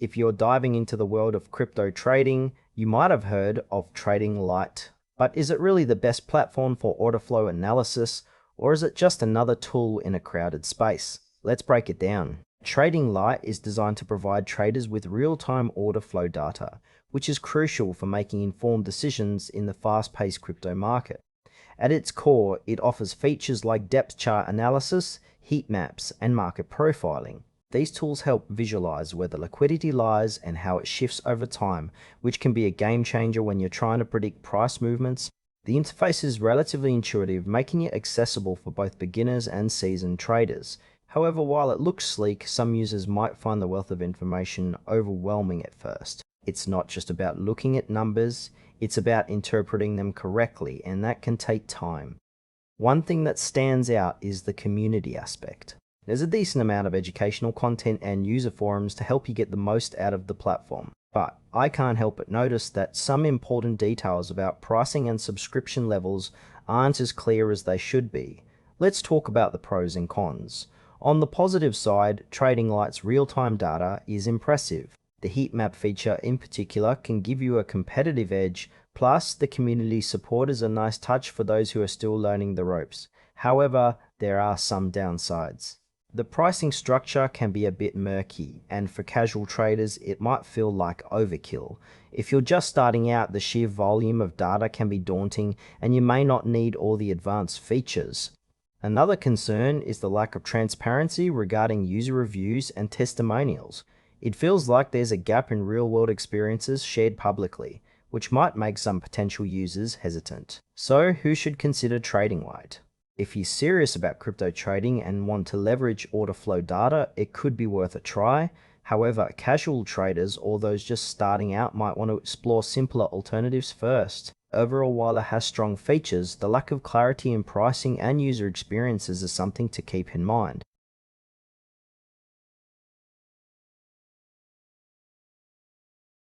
If you're diving into the world of crypto trading, you might have heard of TradingLite. But is it really the best platform for order flow analysis, or is it just another tool in a crowded space? Let's break it down. TradingLite is designed to provide traders with real-time order flow data, which is crucial for making informed decisions in the fast-paced crypto market. At its core, it offers features like depth chart analysis, heat maps, and market profiling. These tools help visualize where the liquidity lies and how it shifts over time, which can be a game changer when you're trying to predict price movements. The interface is relatively intuitive, making it accessible for both beginners and seasoned traders. However, while it looks sleek, some users might find the wealth of information overwhelming at first. It's not just about looking at numbers, it's about interpreting them correctly, and that can take time. One thing that stands out is the community aspect. There's a decent amount of educational content and user forums to help you get the most out of the platform. But I can't help but notice that some important details about pricing and subscription levels aren't as clear as they should be. Let's talk about the pros and cons. On the positive side, TradingLite's real-time data is impressive. The heat map feature in particular can give you a competitive edge, plus the community support is a nice touch for those who are still learning the ropes. However, there are some downsides. The pricing structure can be a bit murky, and for casual traders it might feel like overkill. If you're just starting out, the sheer volume of data can be daunting and you may not need all the advanced features. Another concern is the lack of transparency regarding user reviews and testimonials. It feels like there's a gap in real-world experiences shared publicly, which might make some potential users hesitant. So who should consider TradingLite? If you're serious about crypto trading and want to leverage order flow data, it could be worth a try. However, casual traders or those just starting out might want to explore simpler alternatives first. Overall, while it has strong features, the lack of clarity in pricing and user experiences is something to keep in mind.